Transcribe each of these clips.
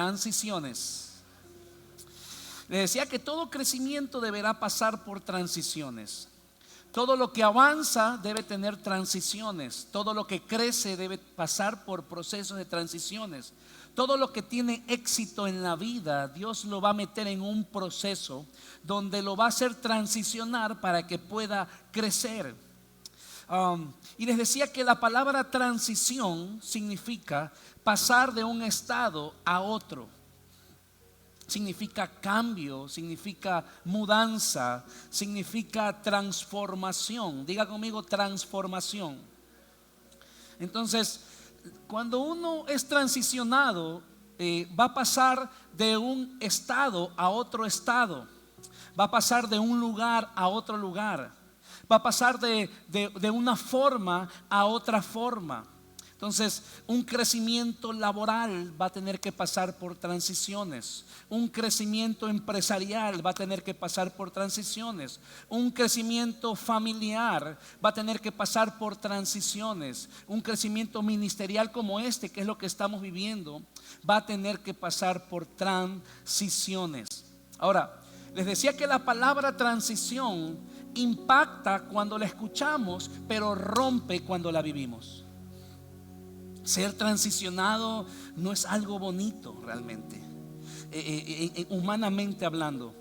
transiciones. Les decía que todo crecimiento deberá pasar por transiciones. Todo lo que avanza debe tener transiciones. Todo lo que crece debe pasar por procesos de transiciones. Todo lo que tiene éxito en la vida, Dios lo va a meter en un proceso donde lo va a hacer transicionar para que pueda crecer. Y les decía que la palabra transición significa pasar de un estado a otro. Significa cambio, significa mudanza, significa transformación. Diga conmigo, transformación. Entonces, cuando uno es transicionado, va a pasar de un estado a otro estado. Va a pasar de un lugar a otro lugar. Va a pasar de una forma a otra forma. Entonces, un crecimiento laboral va a tener que pasar por transiciones. Un crecimiento empresarial va a tener que pasar por transiciones. Un crecimiento familiar va a tener que pasar por transiciones. Un crecimiento ministerial como este, que es lo que estamos viviendo, va a tener que pasar por transiciones. Ahora, les decía que la palabra transición impacta cuando la escuchamos, pero rompe cuando la vivimos. Ser transicionado no es algo bonito realmente, humanamente hablando.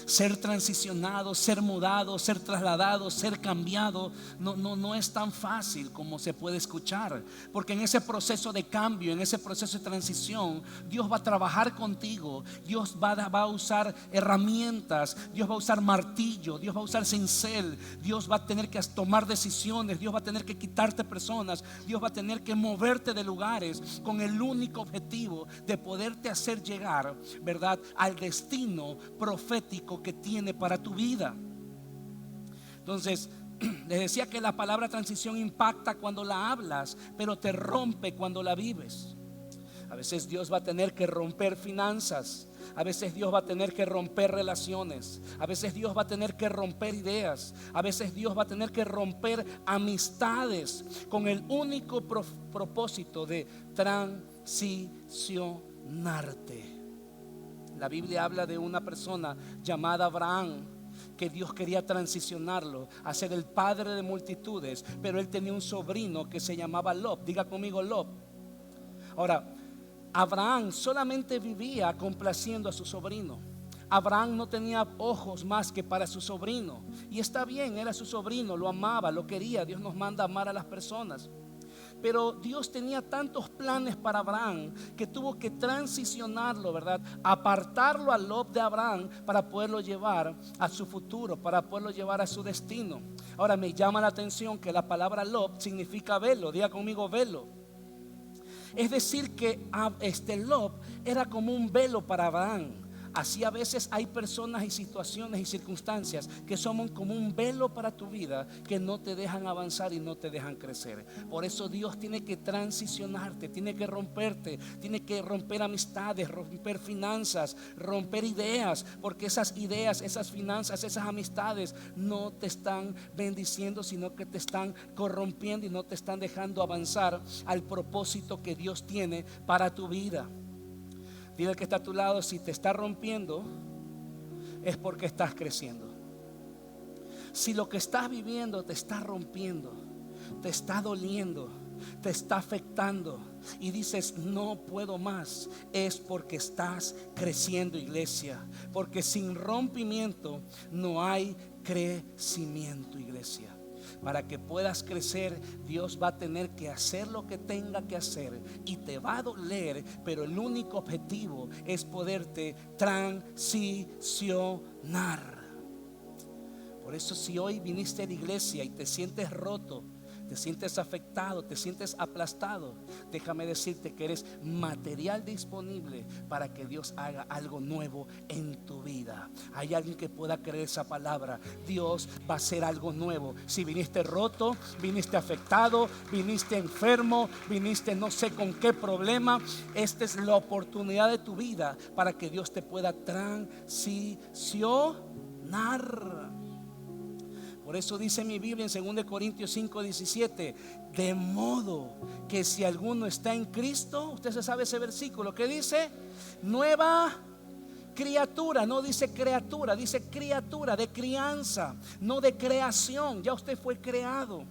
Ser transicionado, ser mudado, ser trasladado, ser cambiado, no es tan fácil como se puede escuchar. Porque en ese proceso de cambio, en ese proceso de transición, Dios va a trabajar contigo. Dios va a usar herramientas. Dios va a usar martillo. Dios va a usar cincel. Dios va a tener que tomar decisiones. Dios va a tener que quitarte personas. Dios va a tener que moverte de lugares con el único objetivo de poderte hacer llegar, ¿verdad?, al destino profético que tiene para tu vida. Entonces, les decía que la palabra transición impacta cuando la hablas, pero te rompe cuando la vives. A veces Dios va a tener que romper finanzas. A veces Dios va a tener que romper relaciones. A veces Dios va a tener que romper ideas. A veces Dios va a tener que romper amistades con el único propósito de transicionarte. La Biblia habla de una persona llamada Abraham, que Dios quería transicionarlo a ser el padre de multitudes, pero él tenía un sobrino que se llamaba Lot. Diga conmigo, Lot. Ahora, Abraham solamente vivía complaciendo a su sobrino. Abraham no tenía ojos más que para su sobrino. Y está bien, era su sobrino, lo amaba, lo quería. Dios nos manda a amar a las personas. Pero Dios tenía tantos planes para Abraham que tuvo que transicionarlo, ¿verdad? Apartarlo a Lot de Abraham para poderlo llevar a su futuro, para poderlo llevar a su destino. Ahora me llama la atención que la palabra Lot significa velo. Diga conmigo, velo. Es decir que Lot era como un velo para Abraham. Así a veces hay personas y situaciones y circunstancias que son como un velo para tu vida, que no te dejan avanzar y no te dejan crecer. Por eso Dios tiene que transicionarte, tiene que romperte, tiene que romper amistades, romper finanzas, romper ideas, porque esas ideas, esas finanzas, esas amistades no te están bendiciendo, sino que te están corrompiendo y no te están dejando avanzar al propósito que Dios tiene para tu vida. Dile al que está a tu lado, si te está rompiendo, es porque estás creciendo. Si lo que estás viviendo te está rompiendo, te está doliendo, te está afectando y dices no puedo más, es porque estás creciendo, iglesia. Porque sin rompimiento no hay crecimiento, iglesia. Para que puedas crecer, Dios va a tener que hacer lo que tenga que hacer y te va a doler, pero el único objetivo es poderte transicionar. Por eso, si hoy viniste a la iglesia y te sientes roto, te sientes afectado, te sientes aplastado, déjame decirte que eres material disponible para que Dios haga algo nuevo en tu vida. Hay alguien que pueda creer esa palabra. Dios va a hacer algo nuevo. Si viniste roto, viniste afectado, viniste enfermo, viniste no sé con qué problema, esta es la oportunidad de tu vida para que Dios te pueda transicionar. Por eso dice mi Biblia en 2 Corintios 5:17, de modo que si alguno está en Cristo, usted se sabe ese versículo que dice, nueva criatura, no dice criatura, dice criatura, de crianza, no de creación. Ya usted fue creado.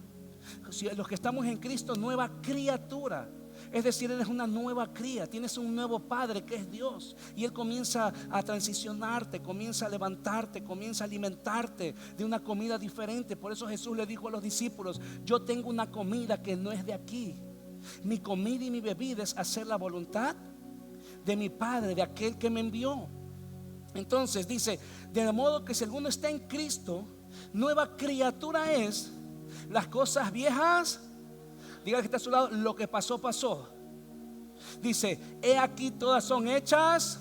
Si los que estamos en Cristo, nueva criatura. Es decir, eres una nueva cría, tienes un nuevo padre que es Dios. Y Él comienza a transicionarte, comienza a levantarte, comienza a alimentarte de una comida diferente. Por eso Jesús le dijo a los discípulos, yo tengo una comida que no es de aquí. Mi comida y mi bebida es hacer la voluntad de mi Padre, de aquel que me envió. Entonces dice, de modo que si alguno está en Cristo, nueva criatura es. Las cosas viejas, diga que está a su lado, lo que pasó, pasó. Dice, he aquí todas son hechas.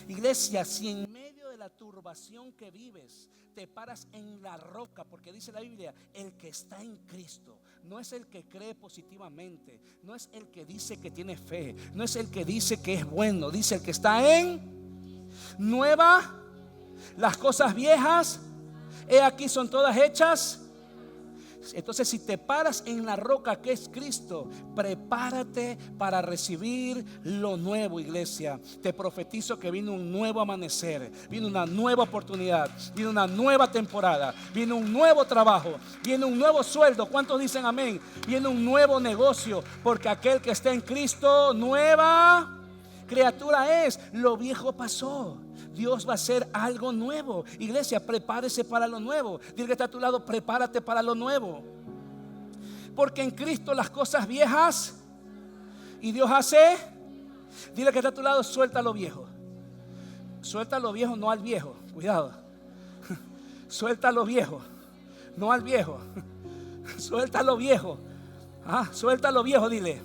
Iglesia, si en medio de la turbación que vives te paras en la roca, porque dice la Biblia, el que está en Cristo no es el que cree positivamente, no es el que dice que tiene fe, no es el que dice que es bueno, dice el que está en nueva, las cosas viejas, he aquí son todas hechas. Entonces, si te paras en la roca que es Cristo, prepárate para recibir lo nuevo, iglesia. Te profetizo que viene un nuevo amanecer, viene una nueva oportunidad, viene una nueva temporada, viene un nuevo trabajo, viene un nuevo sueldo. ¿Cuántos dicen amén? Viene un nuevo negocio, porque aquel que está en Cristo, nueva criatura es. Lo viejo pasó. Dios va a hacer algo nuevo. Iglesia, prepárese para lo nuevo. Dile que está a tu lado, prepárate para lo nuevo. Porque en Cristo las cosas viejas, y Dios hace. Dile que está a tu lado, suelta lo viejo. Suelta lo viejo, no al viejo. Cuidado. Suelta lo viejo, no al viejo. Suelta lo viejo. Suelta lo viejo, dile.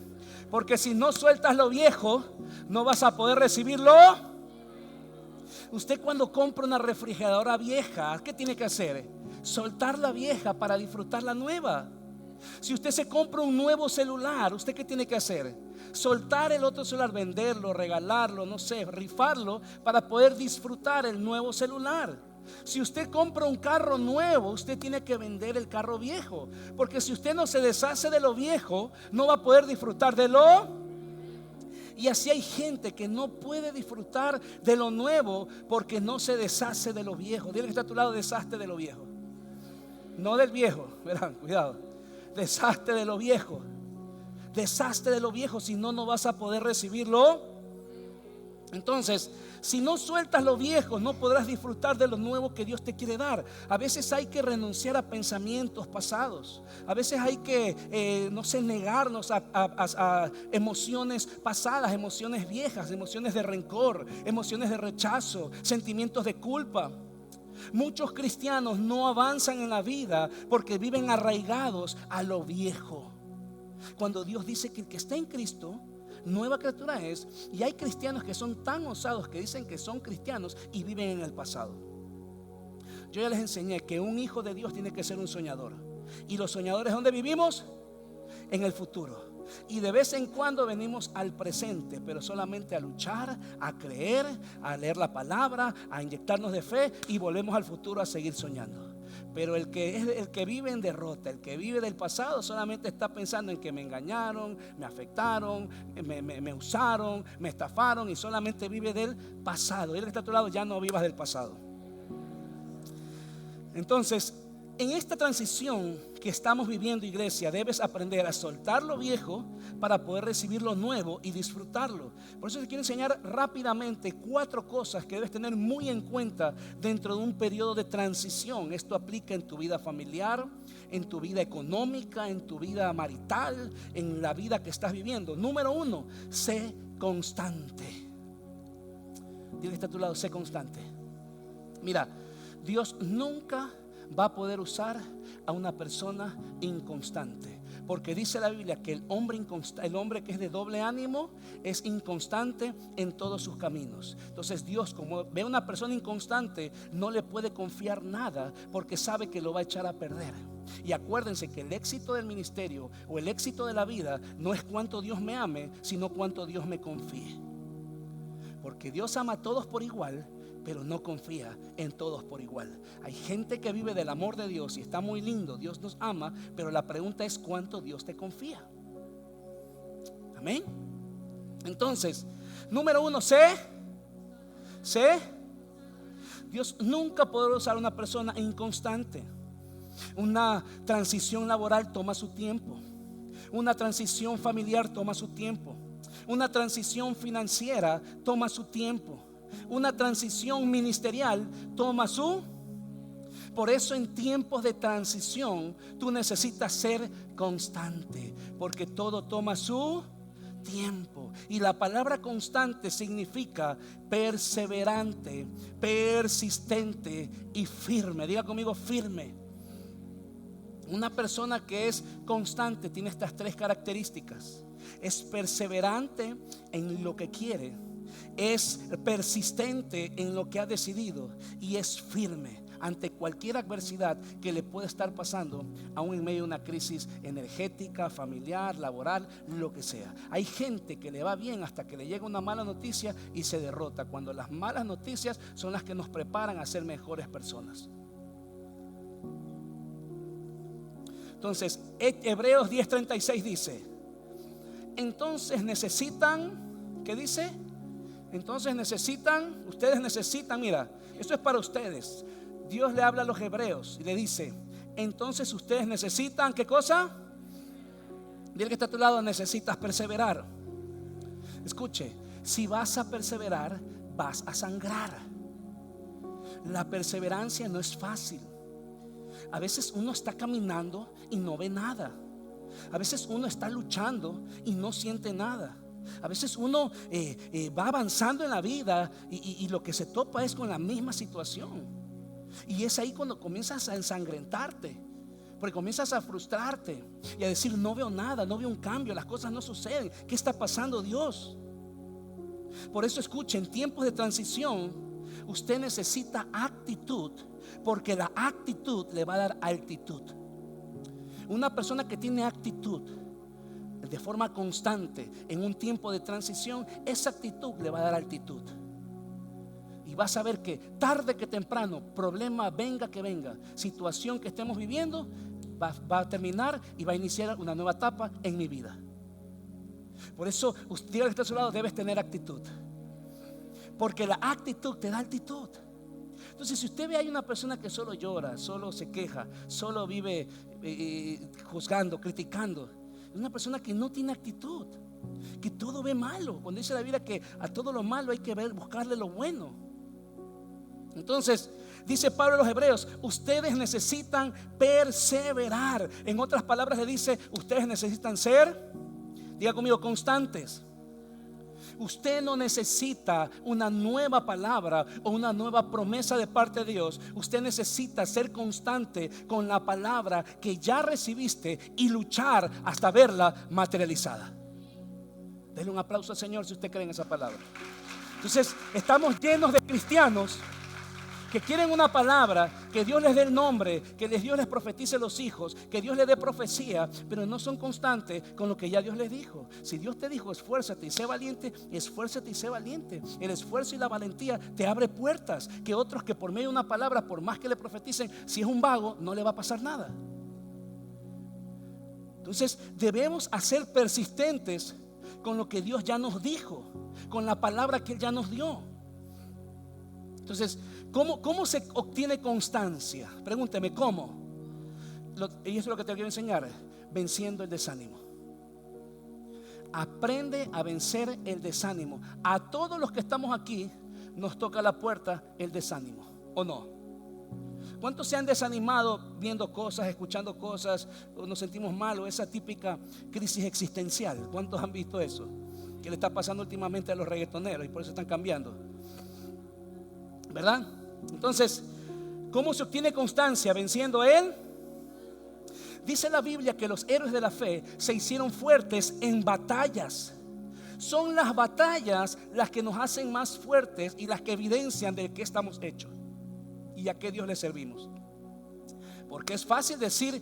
Porque si no sueltas lo viejo, no vas a poder recibirlo. Usted cuando compra una refrigeradora vieja, ¿qué tiene que hacer? Soltar la vieja para disfrutar la nueva. Si usted se compra un nuevo celular, ¿usted qué tiene que hacer? Soltar el otro celular, venderlo, regalarlo, no sé, rifarlo para poder disfrutar el nuevo celular. Si usted compra un carro nuevo, usted tiene que vender el carro viejo. Porque si usted no se deshace de lo viejo, no va a poder disfrutar de lo. Y así hay gente que no puede disfrutar de lo nuevo porque no se deshace de lo viejo. Dile que está a tu lado, deshazte de lo viejo. No del viejo, verán, cuidado. Deshazte de lo viejo. Deshazte de lo viejo, si no, no vas a poder recibirlo. Entonces, si no sueltas lo viejo, no podrás disfrutar de lo nuevo que Dios te quiere dar. A veces hay que renunciar a pensamientos pasados. A veces hay que, no sé, negarnos a emociones pasadas, emociones viejas, emociones de rencor, emociones de rechazo, sentimientos de culpa. Muchos cristianos no avanzan en la vida porque viven arraigados a lo viejo. Cuando Dios dice que el que está en Cristo, nueva criatura es. Y hay cristianos que son tan osados que dicen que son cristianos y viven en el pasado. Yo ya les enseñé que un hijo de Dios tiene que ser un soñador. Y los soñadores, ¿dónde vivimos? En el futuro. Y de vez en cuando venimos al presente, pero solamente a luchar, a creer, a leer la palabra, a inyectarnos de fe, y volvemos al futuro a seguir soñando. Pero el que vive en derrota, el que vive del pasado, solamente está pensando en que me engañaron, me afectaron, me usaron, me estafaron, y solamente vive del pasado. Y el que está a tu lado, ya no vivas del pasado. Entonces, en esta transición que estamos viviendo, iglesia, debes aprender a soltar lo viejo para poder recibir lo nuevo y disfrutarlo. Por eso te quiero enseñar rápidamente 4 cosas que debes tener muy en cuenta dentro de un periodo de transición. Esto aplica en tu vida familiar, en tu vida económica, en tu vida marital, en la vida que estás viviendo. Número 1, sé constante. Dile que está a tu lado, sé constante. Mira, Dios nunca va a poder usar a una persona inconstante, porque dice la Biblia que el hombre que es de doble ánimo es inconstante en todos sus caminos. Entonces Dios, como ve a una persona inconstante, no le puede confiar nada, porque sabe que lo va a echar a perder. Y acuérdense que el éxito del ministerio o el éxito de la vida no es cuánto Dios me ame, sino cuánto Dios me confíe. Porque Dios ama a todos por igual, pero no confía en todos por igual. Hay gente que vive del amor de Dios y está muy lindo, Dios nos ama, pero la pregunta es cuánto Dios te confía. Amén. Entonces, número uno, sé. Dios nunca podrá usar a una persona inconstante. Una transición laboral toma su tiempo. Una transición familiar toma su tiempo. Una transición financiera toma su tiempo. Una transición ministerial toma su. Por eso en tiempos de transición tú necesitas ser constante, porque todo toma su tiempo. Y la palabra constante significa perseverante, persistente y firme. Diga conmigo, firme. Una persona que es constante tiene estas tres características: es perseverante en lo que quiere, es persistente en lo que ha decidido y es firme ante cualquier adversidad que le pueda estar pasando, aún en medio de una crisis energética, familiar, laboral, lo que sea. Hay gente que le va bien hasta que le llega una mala noticia y se derrota, cuando las malas noticias son las que nos preparan a ser mejores personas. Entonces, Hebreos 10:36 dice: entonces necesitan, ¿qué dice? Entonces necesitan, ustedes necesitan, mira, esto es para ustedes. Dios le habla a los hebreos y le dice: entonces ustedes necesitan, ¿qué cosa? Dile que está a tu lado: necesitas perseverar. Escuche, si vas a perseverar, vas a sangrar. La perseverancia no es fácil. A veces uno está caminando y no ve nada. A veces uno está luchando y no siente nada. A veces uno va avanzando en la vida y lo que se topa es con la misma situación. Y es ahí cuando comienzas a ensangrentarte, porque comienzas a frustrarte y a decir: no veo nada, no veo un cambio, las cosas no suceden. ¿Qué está pasando, Dios? Por eso escuche, en tiempos de transición usted necesita actitud, porque la actitud le va a dar altitud. Una persona que tiene actitud de forma constante en un tiempo de transición, esa actitud le va a dar altitud. Y vas a ver que tarde que temprano, problema venga que venga, situación que estemos viviendo, va a terminar y va a iniciar una nueva etapa en mi vida. Por eso usted que está a su lado, debes tener actitud, porque la actitud te da altitud. Entonces, si usted ve, hay una persona que solo llora, solo se queja, solo vive juzgando, criticando, es una persona que no tiene actitud, que todo ve malo. Cuando dice la Biblia que a todo lo malo hay que buscarle lo bueno. Entonces dice Pablo a los hebreos: ustedes necesitan perseverar. En otras palabras le dice: ustedes necesitan ser, diga conmigo, constantes. Usted no necesita una nueva palabra o una nueva promesa de parte de Dios. Usted necesita ser constante con la palabra que ya recibiste y luchar hasta verla materializada. Denle un aplauso al Señor si usted cree en esa palabra. Entonces, estamos llenos de cristianos que quieren una palabra, que Dios les dé el nombre, que Dios les profetice los hijos, que Dios les dé profecía, pero no son constantes con lo que ya Dios les dijo. Si Dios te dijo: esfuérzate y sé valiente, esfuérzate y sé valiente. El esfuerzo y la valentía te abre puertas que otros, que por medio de una palabra, por más que le profeticen, si es un vago, no le va a pasar nada. Entonces debemos ser persistentes con lo que Dios ya nos dijo, con la palabra que Él ya nos dio. Entonces, ¿cómo se obtiene constancia? Pregúnteme, ¿cómo? Y eso es lo que te quiero enseñar: venciendo el desánimo. Aprende a vencer el desánimo. A todos los que estamos aquí nos toca la puerta el desánimo, ¿o no? ¿Cuántos se han desanimado viendo cosas, escuchando cosas, o nos sentimos mal, o esa típica crisis existencial? ¿Cuántos han visto eso? Que le está pasando últimamente a los reggaetoneros y por eso están cambiando, ¿verdad? Entonces, ¿cómo se obtiene constancia? Venciendo él. Dice la Biblia que los héroes de la fe se hicieron fuertes en batallas. Son las batallas las que nos hacen más fuertes y las que evidencian de qué estamos hechos y a qué Dios le servimos. Porque es fácil decir,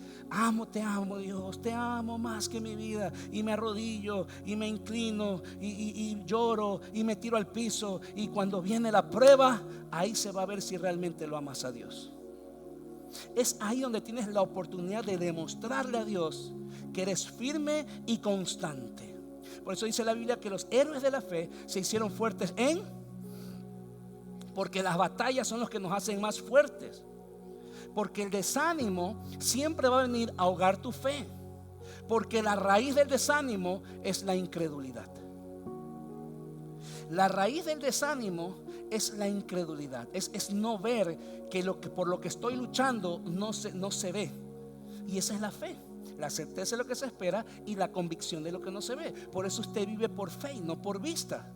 te amo Dios, te amo más que mi vida, y me arrodillo y me inclino y lloro y me tiro al piso, y cuando viene la prueba, ahí se va a ver si realmente lo amas a Dios. Es ahí donde tienes la oportunidad de demostrarle a Dios que eres firme y constante. Por eso dice la Biblia que los héroes de la fe se hicieron fuertes porque las batallas son los que nos hacen más fuertes. Porque el desánimo siempre va a venir a ahogar tu fe. Porque la raíz del desánimo es la incredulidad. La raíz del desánimo es la incredulidad. Es no ver que por lo que estoy luchando no se ve. Y esa es la fe. La certeza de lo que se espera y la convicción de lo que no se ve. Por eso usted vive por fe y no por vista.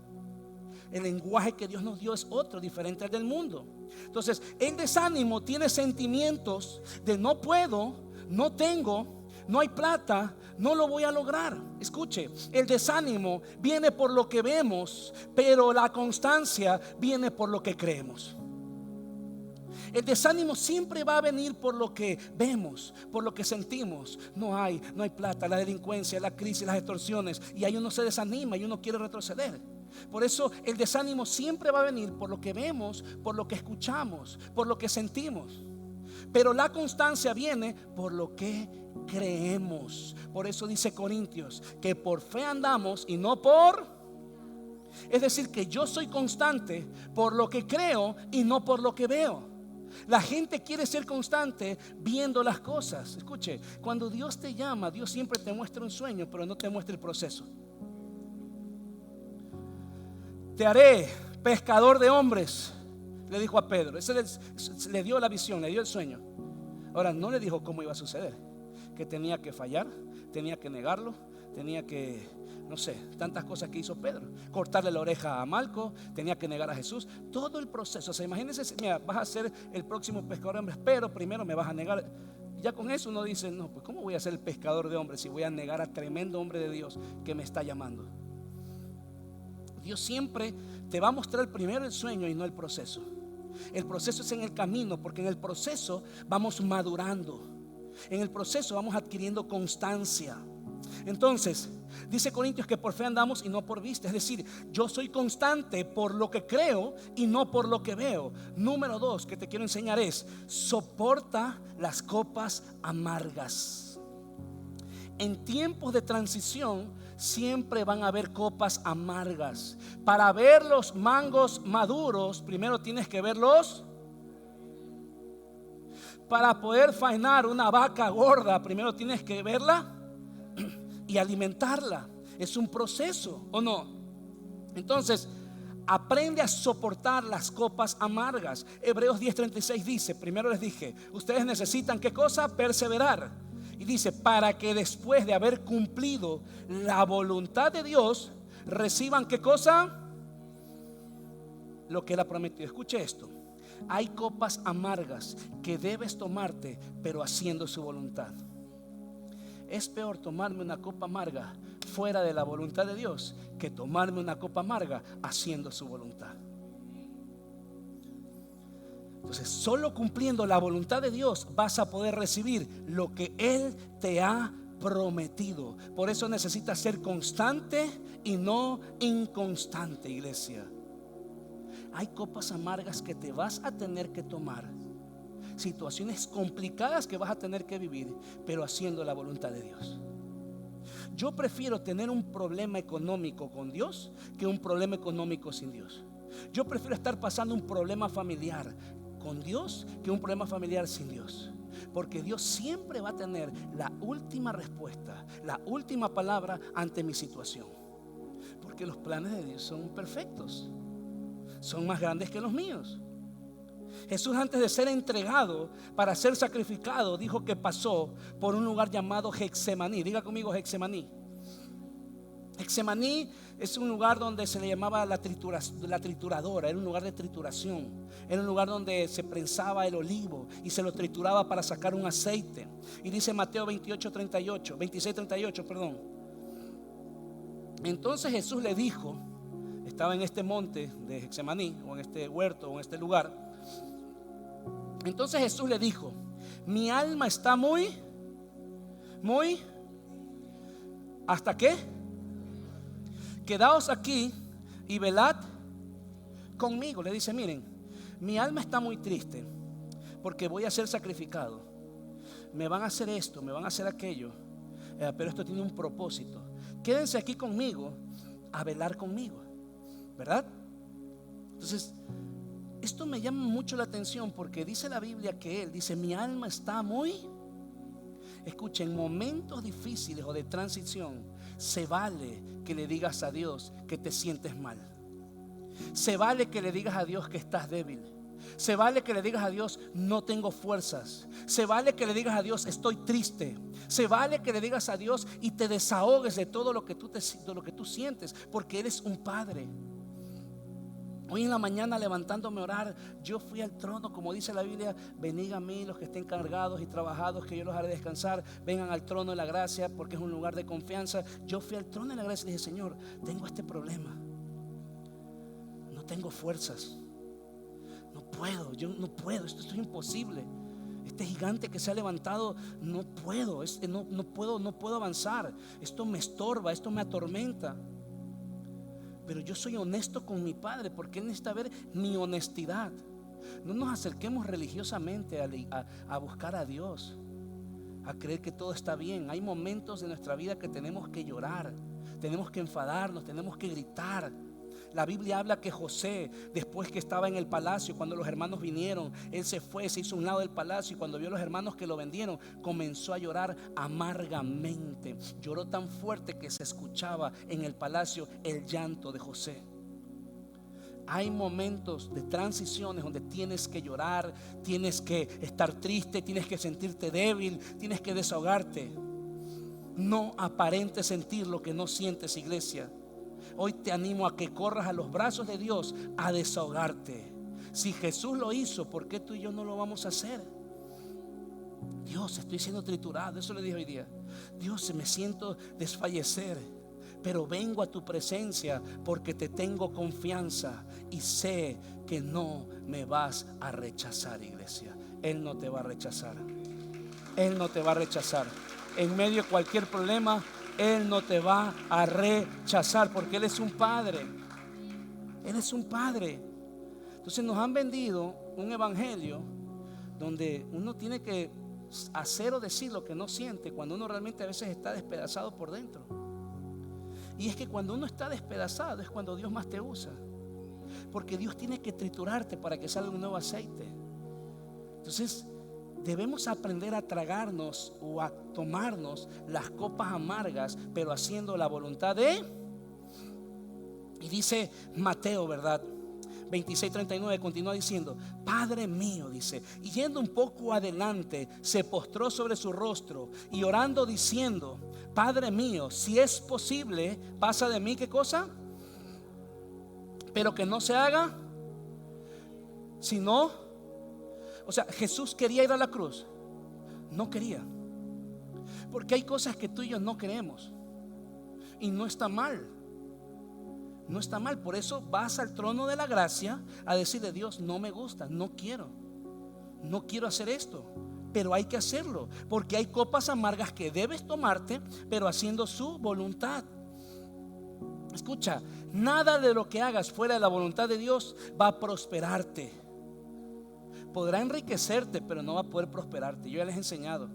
El lenguaje que Dios nos dio es otro, diferente al del mundo. Entonces, el desánimo tiene sentimientos de no puedo, no tengo, no hay plata, no lo voy a lograr. Escuche, el desánimo viene por lo que vemos, pero la constancia viene por lo que creemos. El desánimo siempre va a venir por lo que vemos, por lo que sentimos. No hay plata, la delincuencia, la crisis, las extorsiones, y ahí uno se desanima y uno quiere retroceder. Por eso el desánimo siempre va a venir por lo que vemos, por lo que escuchamos, por lo que sentimos. Pero la constancia viene por lo que creemos. Por eso dice Corintios que por fe andamos y no por... Es decir, que yo soy constante por lo que creo y no por lo que veo. La gente quiere ser constante viendo las cosas. Escuche, cuando Dios te llama, Dios siempre te muestra un sueño, pero no te muestra el proceso. Te haré pescador de hombres, le dijo a Pedro. Ese le dio la visión, le dio el sueño. Ahora no le dijo cómo iba a suceder, que tenía que fallar, tenía que negarlo, tenía que, no sé, tantas cosas que hizo Pedro. Cortarle la oreja a Malco, tenía que negar a Jesús. Todo el proceso, o sea, imagínense, mira, vas a ser el próximo pescador de hombres, pero primero me vas a negar. Ya con eso uno dice, no, pues ¿cómo voy a ser el pescador de hombres si voy a negar a tremendo hombre de Dios que me está llamando? Dios siempre te va a mostrar primero el sueño y no el proceso. El proceso es en el camino, porque en el proceso vamos madurando. En el proceso vamos adquiriendo constancia. Entonces, dice Corintios que por fe andamos y no por vista. Es decir, yo soy constante por lo que creo y no por lo que veo. Número 2 que te quiero enseñar es: soporta las copas amargas. En tiempos de transición siempre van a haber copas amargas. Para ver los mangos maduros, primero tienes que verlos. Para poder faenar una vaca gorda, primero tienes que verla y alimentarla. Es un proceso, ¿o no? Entonces, aprende a soportar las copas amargas. Hebreos 10:36 dice, primero les dije, ustedes necesitan ¿qué cosa? Perseverar. Y dice, para que después de haber cumplido la voluntad de Dios, reciban ¿qué cosa? Lo que Él ha prometido. Escuche esto. Hay copas amargas que debes tomarte, pero haciendo su voluntad. Es peor tomarme una copa amarga fuera de la voluntad de Dios que tomarme una copa amarga haciendo su voluntad. Entonces, solo cumpliendo la voluntad de Dios vas a poder recibir lo que Él te ha prometido. Por eso necesitas ser constante y no inconstante, iglesia. Hay copas amargas que te vas a tener que tomar, situaciones complicadas que vas a tener que vivir, pero haciendo la voluntad de Dios. Yo prefiero tener un problema económico con Dios que un problema económico sin Dios. Yo prefiero estar pasando un problema familiar con Dios que un problema familiar sin Dios. Porque Dios siempre va a tener la última respuesta, la última palabra ante mi situación. Porque los planes de Dios son perfectos, son más grandes que los míos. Jesús, antes de ser entregado para ser sacrificado, dijo que pasó por un lugar llamado Getsemaní. Diga conmigo Getsemaní. Getsemaní es un lugar donde se le llamaba la trituradora. Era un lugar de trituración. Era un lugar donde se prensaba el olivo y se lo trituraba para sacar un aceite. Y dice Mateo 26:38, perdón. Entonces Jesús le dijo, estaba en este monte de Getsemaní, o en este huerto, o en este lugar. Entonces Jesús le dijo, mi alma está muy, ¿hasta qué? Quedaos aquí y velad conmigo. Le dice, miren, mi alma está muy triste porque voy a ser sacrificado. Me van a hacer esto, me van a hacer aquello, pero esto tiene un propósito. Quédense aquí conmigo a velar conmigo, ¿verdad? Entonces, esto me llama mucho la atención porque dice la Biblia que él dice, mi alma está muy... Escucha, en momentos difíciles o de transición, se vale que le digas a Dios que te sientes mal. Se vale que le digas a Dios que estás débil. Se vale que le digas a Dios, no tengo fuerzas. Se vale que le digas a Dios, estoy triste. Se vale que le digas a Dios y te desahogues de todo lo que tú sientes, porque eres un padre. Hoy en la mañana, levantándome a orar, yo fui al trono, como dice la Biblia, venid a mí los que estén cargados y trabajados, que yo los haré descansar. Vengan al trono de la gracia, porque es un lugar de confianza. Yo fui al trono de la gracia y dije, Señor, tengo este problema, no tengo fuerzas, no puedo, yo no puedo, esto es imposible. Este gigante que se ha levantado, no puedo, no puedo avanzar. Esto me estorba, esto me atormenta. Pero yo soy honesto con mi Padre, porque Él necesita ver mi honestidad. No nos acerquemos religiosamente a buscar a Dios, a creer que todo está bien. Hay momentos de nuestra vida que tenemos que llorar, tenemos que enfadarnos, tenemos que gritar. La Biblia habla que José, después que estaba en el palacio, cuando los hermanos vinieron, él se fue, se hizo a un lado del palacio, y cuando vio a los hermanos que lo vendieron, comenzó a llorar amargamente. Lloró tan fuerte que se escuchaba en el palacio el llanto de José. Hay momentos de transiciones donde tienes que llorar, tienes que estar triste, tienes que sentirte débil, tienes que desahogarte. No aparentes sentir lo que no sientes, iglesia. Hoy te animo a que corras a los brazos de Dios a desahogarte. Si Jesús lo hizo, ¿por qué tú y yo no lo vamos a hacer? Dios, estoy siendo triturado. Eso le dije hoy día. Dios, me siento desfallecer, pero vengo a tu presencia porque te tengo confianza y sé que no me vas a rechazar, iglesia. Él no te va a rechazar. Él no te va a rechazar. En medio de cualquier problema, Él no te va a rechazar, porque Él es un padre. Él es un padre. Entonces nos han vendido un evangelio donde uno tiene que hacer o decir lo que no siente, cuando uno realmente a veces está despedazado por dentro. Y es que cuando uno está despedazado es cuando Dios más te usa, porque Dios tiene que triturarte para que salga un nuevo aceite. Entonces debemos aprender a tragarnos o a tomarnos las copas amargas, pero haciendo la voluntad de... Y dice Mateo, ¿verdad? 26:39 continúa diciendo, Padre mío, dice, y yendo un poco adelante, se postró sobre su rostro y orando diciendo, Padre mío, si es posible, pasa de mí, ¿qué cosa? Pero que no se haga, sino... O sea, Jesús quería ir a la cruz. No quería, porque hay cosas que tú y yo no queremos, y no está mal. No está mal. Por eso vas al trono de la gracia a decirle, Dios, no me gusta, no quiero hacer esto, pero hay que hacerlo, porque hay copas amargas que debes tomarte, pero haciendo su voluntad. Escucha, nada de lo que hagas fuera de la voluntad de Dios va a prosperarte. Podrá enriquecerte, pero no va a poder prosperarte. Yo ya les he enseñado,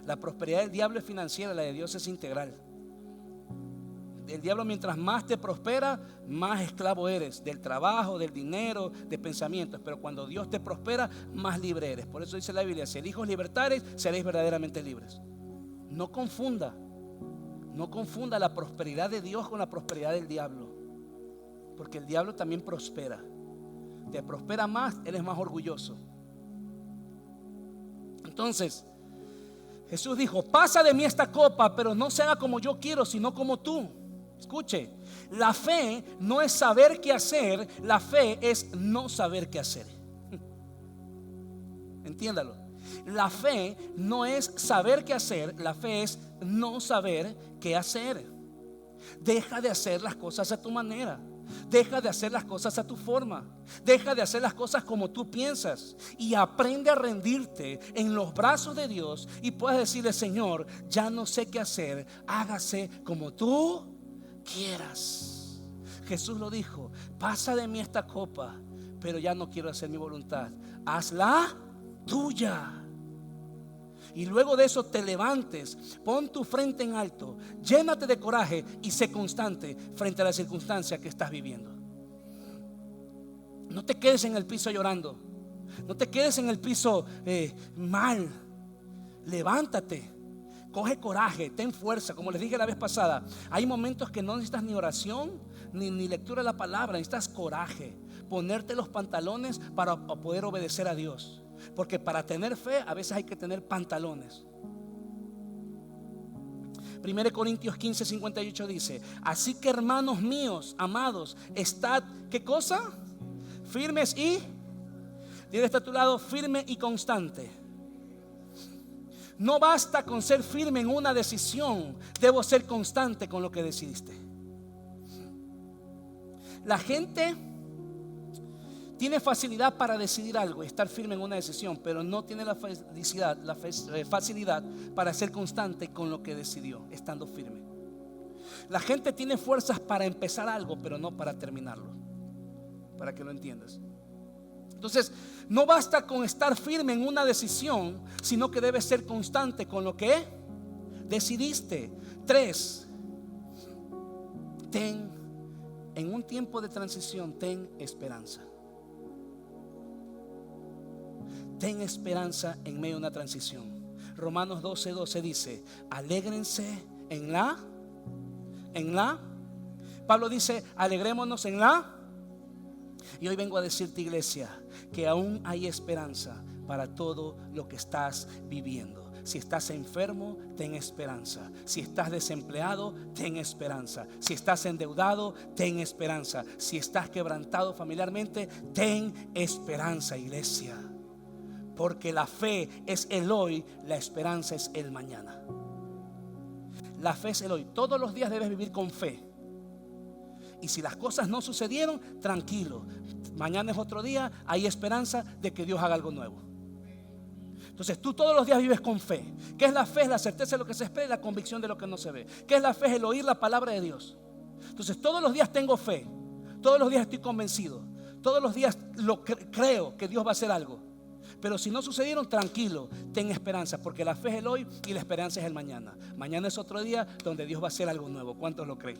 la prosperidad del diablo es financiera, la de Dios es integral. El diablo, mientras más te prospera, más esclavo eres del trabajo, del dinero, de pensamientos. Pero cuando Dios te prospera, más libre eres. Por eso dice la Biblia, si hijos libertares, seréis verdaderamente libres. No confunda la prosperidad de Dios con la prosperidad del diablo, porque el diablo también prospera. Te prospera más, él es más orgulloso. Entonces Jesús dijo, pasa de mí esta copa, pero no se haga como yo quiero, sino como tú. Escuche, la fe no es saber qué hacer, la fe es no saber qué hacer. Entiéndalo. La fe no es saber qué hacer, la fe es no saber qué hacer. Deja de hacer las cosas a tu manera. Deja de hacer las cosas a tu forma. Deja de hacer las cosas como tú piensas. Y aprende a rendirte en los brazos de Dios. Y puedes decirle: Señor, ya no sé qué hacer. Hágase como tú quieras. Jesús lo dijo: pasa de mí esta copa, pero ya no quiero hacer mi voluntad. Hazla tuya. Y luego de eso te levantes, pon tu frente en alto, llénate de coraje y sé constante frente a la circunstancia que estás viviendo. No te quedes en el piso llorando, no te quedes en el piso mal. Levántate, coge coraje, ten fuerza. Como les dije la vez pasada, hay momentos que no necesitas ni oración ni lectura de la palabra, necesitas coraje, ponerte los pantalones para poder obedecer a Dios. Porque para tener fe a veces hay que tener pantalones. 1 Corintios 15:58 dice: así que, hermanos míos, amados, estad, ¿qué cosa? Firmes y, dile está a tu lado, firme y constante. No basta con ser firme en una decisión, debo ser constante con lo que decidiste. La gente tiene facilidad para decidir algo, estar firme en una decisión, pero no tiene la facilidad para ser constante con lo que decidió, estando firme. La gente tiene fuerzas para empezar algo, pero no para terminarlo. Para que lo entiendas. Entonces, no basta con estar firme en una decisión, sino que debes ser constante con lo que decidiste. 3. En un tiempo de transición, ten esperanza. Ten esperanza en medio de una transición. Romanos 12:12 dice: alégrense en la. Pablo dice: alegrémonos en la. Y hoy vengo a decirte, iglesia, que aún hay esperanza para todo lo que estás viviendo. Si estás enfermo, ten esperanza. Si estás desempleado, ten esperanza. Si estás endeudado, ten esperanza. Si estás quebrantado familiarmente, ten esperanza, iglesia. Porque la fe es el hoy, la esperanza es el mañana. La fe es el hoy. Todos los días debes vivir con fe. Y si las cosas no sucedieron, tranquilo. Mañana es otro día, hay esperanza de que Dios haga algo nuevo. Entonces tú todos los días vives con fe. ¿Qué es la fe? Es la certeza de lo que se espera y la convicción de lo que no se ve. ¿Qué es la fe? Es el oír la palabra de Dios. Entonces todos los días tengo fe. Todos los días estoy convencido. Todos los días creo que Dios va a hacer algo. Pero si no sucedieron, tranquilo, ten esperanza, porque la fe es el hoy y la esperanza es el mañana. Mañana es otro día donde Dios va a hacer algo nuevo. ¿Cuántos lo creen?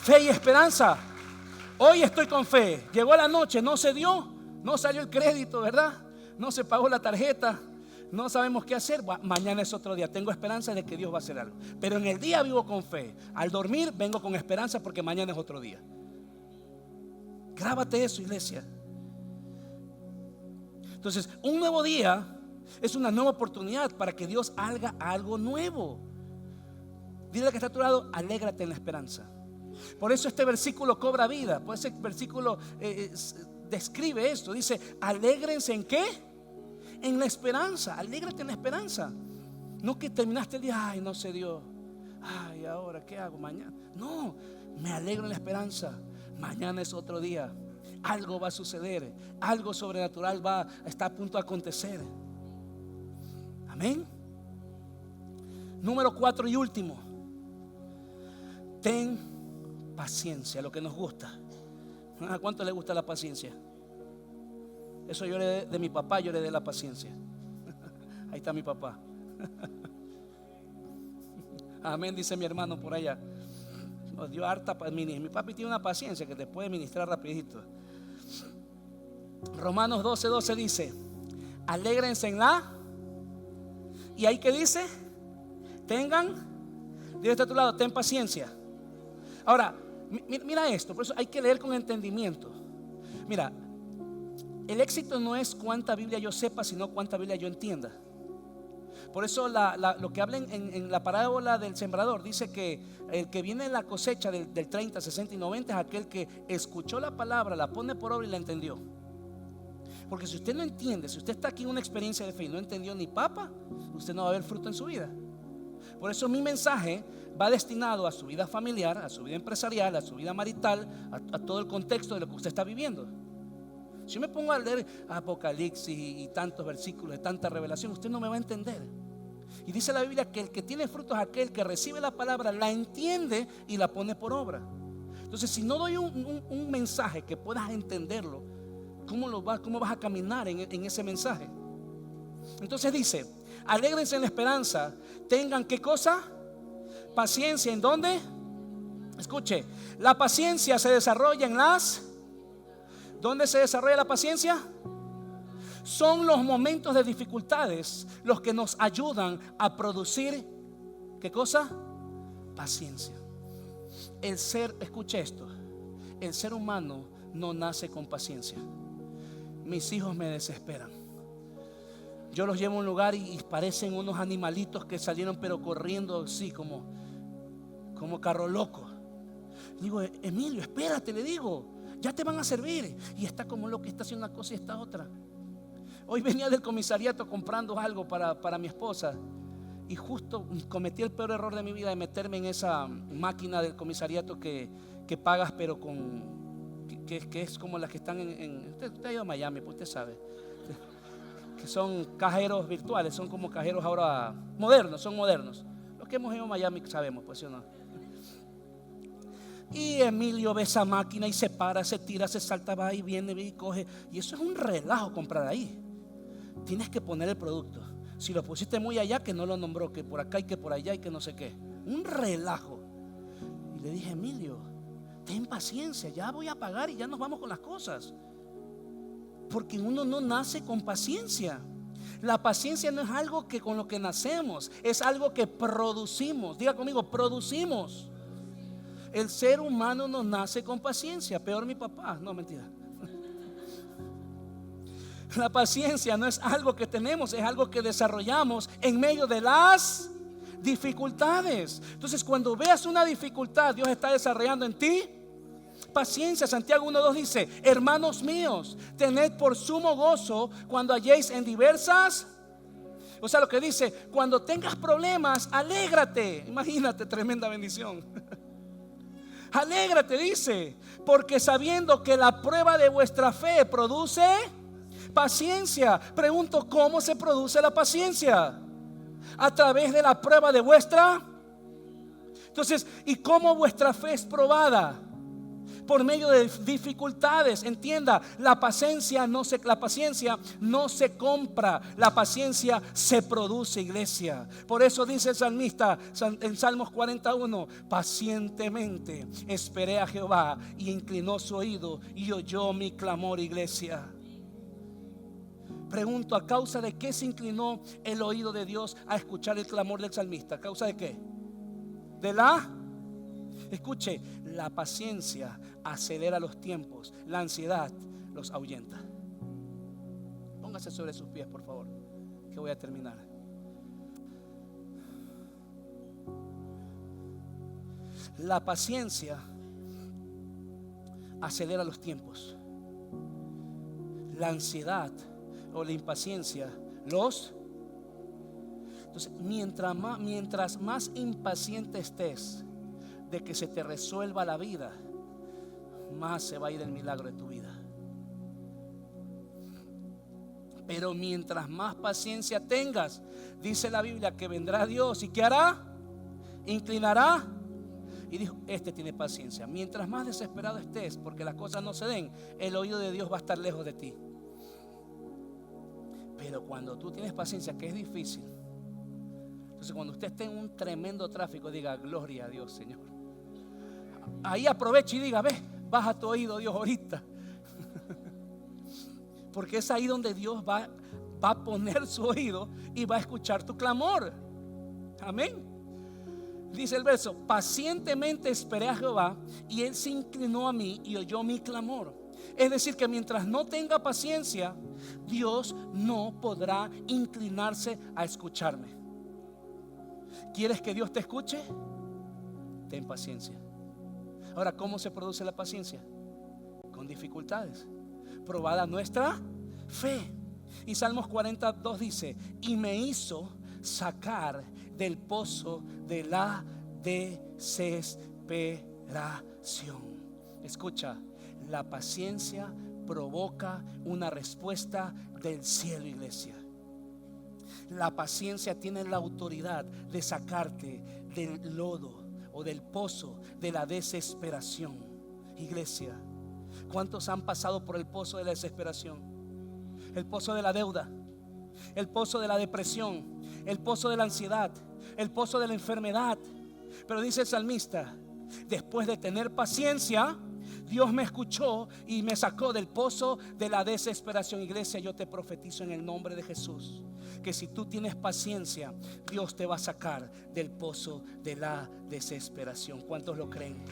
Fe y esperanza. Hoy estoy con fe. Llegó la noche, no se dio, no salió el crédito, ¿verdad? No se pagó la tarjeta, no sabemos qué hacer. Mañana es otro día. Tengo esperanza de que Dios va a hacer algo. Pero en el día vivo con fe. Al dormir vengo con esperanza porque mañana es otro día. Grábate eso, iglesia. Entonces, un nuevo día es una nueva oportunidad para que Dios haga algo nuevo. Dile que está a tu lado: alégrate en la esperanza. Por eso este versículo cobra vida. Por ese versículo describe esto. Dice: alégrense ¿en qué? En la esperanza. Alégrate en la esperanza. No que terminaste el día: ay, no se dio. Ay, ahora ¿qué hago mañana? No, me alegro en la esperanza. Mañana es otro día. Algo va a suceder. Algo sobrenatural está a punto de acontecer. Amén. Número 4 y último. Ten paciencia, lo que nos gusta. ¿A cuánto le gusta la paciencia? Eso yo heredé de mi papá, yo heredé la paciencia. Ahí está mi papá. Amén, dice mi hermano por allá. Nos dio harta. Mi papi tiene una paciencia que te puede ministrar rapidito. Romanos 12:12 dice: alégrense en la. Y ahí que dice: tengan. Dios está a tu lado, ten paciencia. Ahora, mira esto. Por eso hay que leer con entendimiento. Mira, el éxito no es cuánta Biblia yo sepa, sino cuánta Biblia yo entienda. Por eso lo que habla en la parábola del sembrador dice que el que viene en la cosecha del 30, 60 y 90 es aquel que escuchó la palabra, la pone por obra y la entendió. Porque si usted no entiende, si usted está aquí en una experiencia de fe y no entendió ni papa, usted no va a ver fruto en su vida. Por eso mi mensaje va destinado a su vida familiar, a su vida empresarial, a su vida marital, a todo el contexto de lo que usted está viviendo. Si yo me pongo a leer Apocalipsis y tantos versículos de tanta revelación, usted no me va a entender. Y dice la Biblia que el que tiene frutos es aquel que recibe la palabra, la entiende y la pone por obra. Entonces, si no doy un mensaje que puedas entenderlo, ¿cómo vas a caminar en ese mensaje? Entonces dice: alégrense en la esperanza, tengan ¿qué cosa? Paciencia. ¿En dónde? Escuche, la paciencia se desarrolla en ¿dónde se desarrolla la paciencia? Son los momentos de dificultades los que nos ayudan a producir ¿qué cosa? Paciencia. Escuche esto, el ser humano no nace con paciencia. Mis hijos me desesperan. Yo los llevo a un lugar y parecen unos animalitos que salieron pero corriendo así como carro loco. Digo: Emilio, espérate, le digo, ya te van a servir. Y está como loco, está haciendo una cosa y está otra. Hoy venía del comisariato comprando algo para mi esposa, y justo cometí el peor error de mi vida de meterme en esa máquina del comisariato que pagas, pero que es como las que están usted ha ido a Miami, pues usted sabe que son cajeros virtuales, son como cajeros ahora modernos, son modernos. Los que hemos ido a Miami sabemos, pues, ¿sí o no? Y Emilio ve esa máquina y se para, se tira, se salta, va y viene y coge. Y eso es un relajo comprar ahí. Tienes que poner el producto. Si lo pusiste muy allá, que no lo nombró, que por acá y que por allá y que no sé qué. Un relajo. Y le dije: Emilio, ten paciencia, ya voy a pagar y ya nos vamos con las cosas. Porque uno no nace con paciencia. La paciencia no es algo que con lo que nacemos, es algo que producimos. Diga conmigo: producimos. El ser humano no nace con paciencia. Peor mi papá. No, mentira. La paciencia no es algo que tenemos, es algo que desarrollamos en medio de las dificultades. Entonces, cuando veas una dificultad, Dios está desarrollando en ti paciencia. Santiago 1:2 dice: hermanos míos, tened por sumo gozo cuando halléis en diversas. O sea, lo que dice: cuando tengas problemas, alégrate. Imagínate, tremenda bendición. Alégrate, dice, porque sabiendo que la prueba de vuestra fe produce paciencia. Pregunto: ¿cómo se produce la paciencia? A través de la prueba de vuestra. Entonces, ¿y cómo vuestra fe es probada? Por medio de dificultades. Entienda, la paciencia no se compra, la paciencia se produce, iglesia. Por eso dice el salmista en Salmos 41: pacientemente esperé a Jehová y inclinó su oído y oyó mi clamor, iglesia. Pregunto: ¿a causa de qué se inclinó el oído de Dios a escuchar el clamor del salmista? ¿A causa de qué? Escuche, la paciencia acelera los tiempos, la ansiedad los ahuyenta. Póngase sobre sus pies, por favor, que voy a terminar. La paciencia acelera los tiempos, la ansiedad o la impaciencia Entonces, mientras más impaciente estés de que se te resuelva la vida, más se va a ir el milagro de tu vida. Pero mientras más paciencia tengas, dice la Biblia que vendrá Dios y ¿qué hará? Inclinará. Y dijo: este tiene paciencia. Mientras más desesperado estés porque las cosas no se den, el oído de Dios va a estar lejos de ti. Pero cuando tú tienes paciencia, que es difícil, entonces cuando usted esté en un tremendo tráfico, diga: gloria a Dios, Señor. Ahí aprovecha y diga: ve, baja tu oído, Dios, ahorita. Porque es ahí donde Dios va a poner su oído y va a escuchar tu clamor. Amén. Dice el verso: pacientemente esperé a Jehová y él se inclinó a mí y oyó mi clamor. Es decir, que mientras no tenga paciencia, Dios no podrá inclinarse a escucharme. ¿Quieres que Dios te escuche? Ten paciencia. Ahora, ¿cómo se produce la paciencia? Con dificultades. Probada nuestra fe. Y Salmos 42 dice: y me hizo sacar del pozo de la desesperación. Escucha, la paciencia provoca una respuesta del cielo, iglesia. La paciencia tiene la autoridad de sacarte del lodo o del pozo de la desesperación. Iglesia, ¿cuántos han pasado por el pozo de la desesperación? El pozo de la deuda, el pozo de la depresión, el pozo de la ansiedad, el pozo de la enfermedad. Pero dice el salmista: después de tener paciencia, Dios me escuchó y me sacó del pozo de la desesperación. Iglesia, yo te profetizo en el nombre de Jesús que si tú tienes paciencia, Dios te va a sacar del pozo de la desesperación. ¿Cuántos lo creen?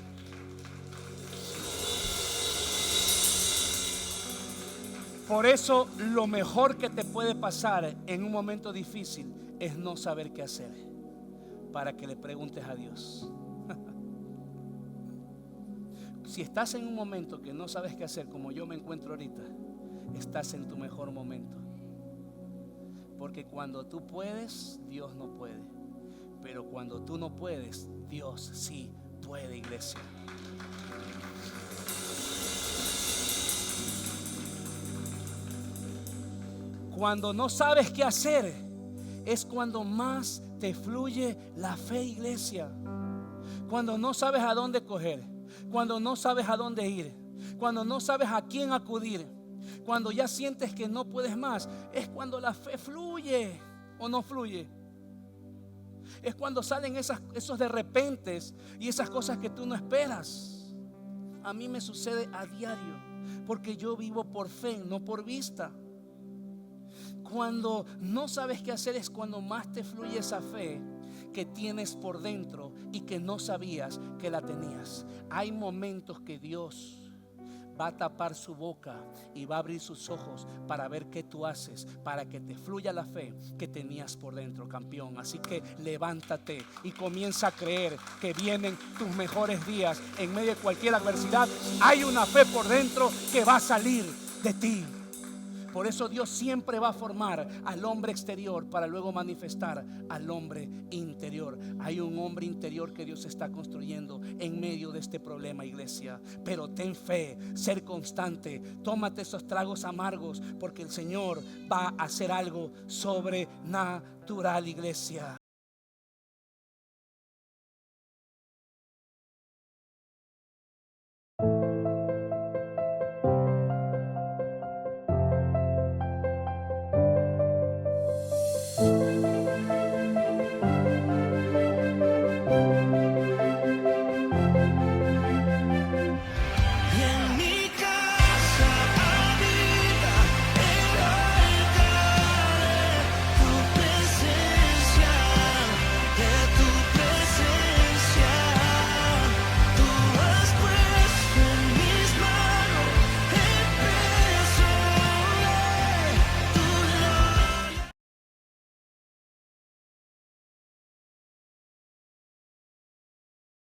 Por eso lo mejor que te puede pasar en un momento difícil es no saber qué hacer, para que le preguntes a Dios. Si estás en un momento que no sabes qué hacer, como yo me encuentro ahorita, estás en tu mejor momento. Porque cuando tú puedes, Dios no puede. Pero cuando tú no puedes, Dios sí puede, iglesia. Cuando no sabes qué hacer, es cuando más te fluye la fe, iglesia. Cuando no sabes a dónde coger, cuando no sabes a dónde ir, cuando no sabes a quién acudir, cuando ya sientes que no puedes más, es cuando la fe fluye o no fluye. Es cuando salen esos de repentes y esas cosas que tú no esperas. A mí me sucede a diario, porque yo vivo por fe, no por vista. Cuando no sabes qué hacer es cuando más te fluye esa fe que tienes por dentro y que no sabías que la tenías. Hay momentos que Dios va a tapar su boca y va a abrir sus ojos para ver qué tú haces, para que te fluya la fe que tenías por dentro, campeón. Así que levántate y comienza a creer que vienen tus mejores días. En medio de cualquier adversidad hay una fe por dentro que va a salir de ti. Por eso Dios siempre va a formar al hombre exterior para luego manifestar al hombre interior. Hay un hombre interior que Dios está construyendo en medio de este problema, iglesia. Pero ten fe, ser constante, tómate esos tragos amargos, porque el Señor va a hacer algo sobrenatural, iglesia.